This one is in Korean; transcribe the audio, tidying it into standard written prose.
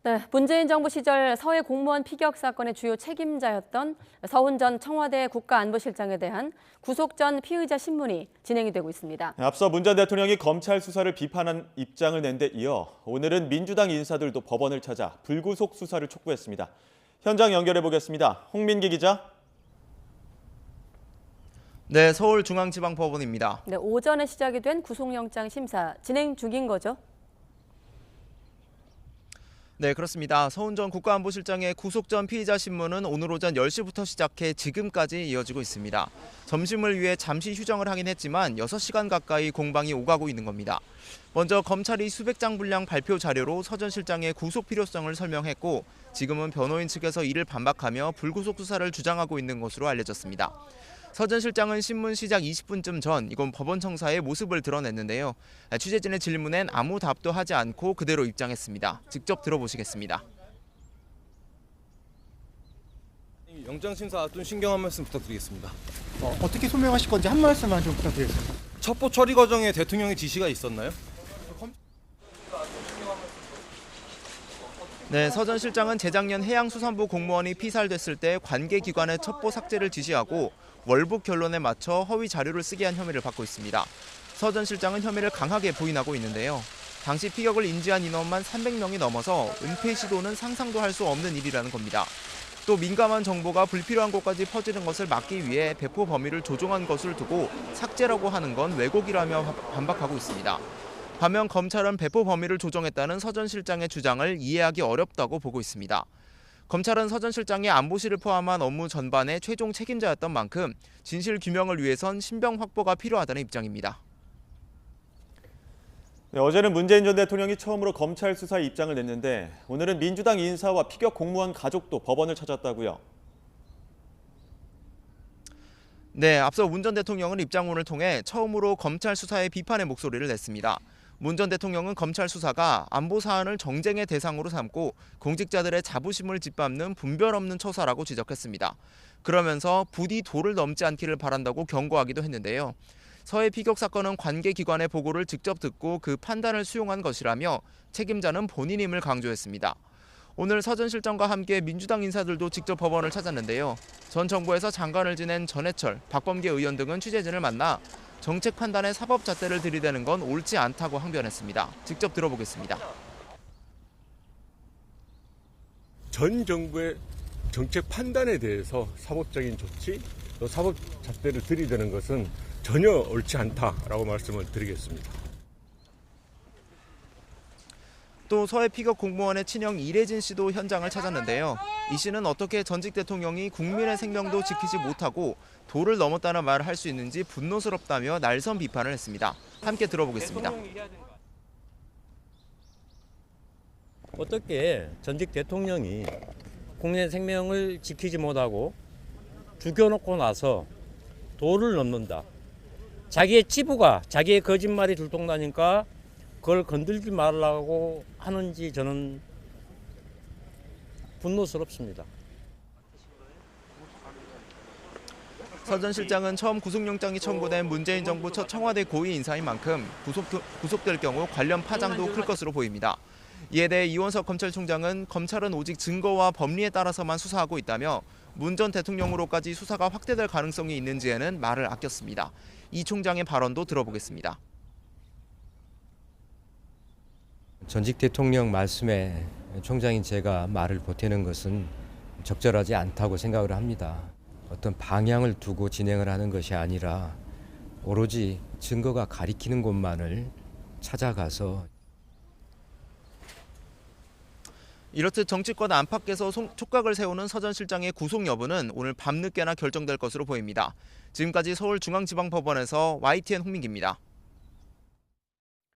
네, 문재인 정부 시절 서해 공무원 피격 사건의 주요 책임자였던 서훈 전 청와대 국가안보실장에 대한 구속 전 피의자 신문이 진행이 되고 있습니다. 앞서 문 전 대통령이 검찰 수사를 비판한 입장을 낸 데 이어 오늘은 민주당 인사들도 법원을 찾아 불구속 수사를 촉구했습니다. 현장 연결해 보겠습니다. 홍민기 기자. 네, 서울중앙지방법원입니다. 네, 오전에 시작이 된 구속영장 심사 진행 중인 거죠? 네, 그렇습니다. 서훈 전 국가안보실장의 구속 전 피의자 신문은 오늘 오전 10시부터 시작해 지금까지 이어지고 있습니다. 점심을 위해 잠시 휴정을 하긴 했지만 6시간 가까이 공방이 오가고 있는 겁니다. 먼저 검찰이 수백 장 분량 발표 자료로 서 전 실장의 구속 필요성을 설명했고 지금은 변호인 측에서 이를 반박하며 불구속 수사를 주장하고 있는 것으로 알려졌습니다. 서 전 실장은 신문 시작 20분쯤 전 이곳 법원 청사의 모습을 드러냈는데요. 취재진의 질문엔 아무 답도 하지 않고 그대로 입장했습니다. 직접 들어보시겠습니다. 영장 심사 앞둔 신경 한 말씀 부탁드리겠습니다. 어떻게 소명하실 건지 한 말씀만 좀 부탁드리겠습니다. 첩보 처리 과정에 대통령의 지시가 있었나요? 네, 서 전 실장은 재작년 해양수산부 공무원이 피살됐을 때 관계기관의 첩보 삭제를 지시하고 월북 결론에 맞춰 허위 자료를 쓰게 한 혐의를 받고 있습니다. 서 전 실장은 혐의를 강하게 부인하고 있는데요. 당시 피격을 인지한 인원만 300명이 넘어서 은폐 시도는 상상도 할 수 없는 일이라는 겁니다. 또 민감한 정보가 불필요한 곳까지 퍼지는 것을 막기 위해 배포 범위를 조정한 것을 두고 삭제라고 하는 건 왜곡이라며 반박하고 있습니다. 반면 검찰은 배포 범위를 조정했다는 서 전 실장의 주장을 이해하기 어렵다고 보고 있습니다. 검찰은 서 전 실장의 안보실을 포함한 업무 전반의 최종 책임자였던 만큼 진실 규명을 위해선 신병 확보가 필요하다는 입장입니다. 네, 어제는 문재인 전 대통령이 처음으로 검찰 수사에 입장을 냈는데 오늘은 민주당 인사와 피격 공무원 가족도 법원을 찾았다고요. 네, 앞서 문 전 대통령은 입장문을 통해 처음으로 검찰 수사에 비판의 목소리를 냈습니다. 문 전 대통령은 검찰 수사가 안보 사안을 정쟁의 대상으로 삼고 공직자들의 자부심을 짓밟는 분별 없는 처사라고 지적했습니다. 그러면서 부디 도를 넘지 않기를 바란다고 경고하기도 했는데요. 서해 피격 사건은 관계기관의 보고를 직접 듣고 그 판단을 수용한 것이라며 책임자는 본인임을 강조했습니다. 오늘 서 전 실장과 함께 민주당 인사들도 직접 법원을 찾았는데요. 전 정부에서 장관을 지낸 전해철, 박범계 의원 등은 취재진을 만나 정책 판단에 사법 잣대를 들이대는 건 옳지 않다고 항변했습니다. 직접 들어보겠습니다. 전 정부의 정책 판단에 대해서 사법적인 조치, 또 사법 잣대를 들이대는 것은 전혀 옳지 않다라고 말씀을 드리겠습니다. 또 서해 피격 공무원의 친형 이래진 씨도 현장을 찾았는데요. 이 씨는 어떻게 전직 대통령이 국민의 생명도 지키지 못하고 도를 넘었다는 말을 할 수 있는지 분노스럽다며 날선 비판을 했습니다. 함께 들어보겠습니다. 어떻게 전직 대통령이 국민의 생명을 지키지 못하고 죽여놓고 나서 도를 넘는다. 자기의 치부가 자기의 거짓말이 들통나니까 그걸 건들지 말라고 하는지 저는 분노스럽습니다. 서 전 실장은 처음 구속영장이 청구된 문재인 정부 첫 청와대 고위 인사인 만큼 구속될 경우 관련 파장도 클 것으로 보입니다. 이에 대해 이원석 검찰총장은 검찰은 오직 증거와 법리에 따라서만 수사하고 있다며 문 전 대통령으로까지 수사가 확대될 가능성이 있는지에는 말을 아꼈습니다. 이 총장의 발언도 들어보겠습니다. 전직 대통령 말씀에 총장인 제가 말을 보태는 것은 적절하지 않다고 생각을 합니다. 어떤 방향을 두고 진행을 하는 것이 아니라 오로지 증거가 가리키는 곳만을 찾아가서 이렇듯 정치권 안팎에서 촉각을 세우는 서 전 실장의 구속 여부는 오늘 밤늦게나 결정될 것으로 보입니다. 지금까지 서울중앙지방법원에서 YTN 홍민기입니다.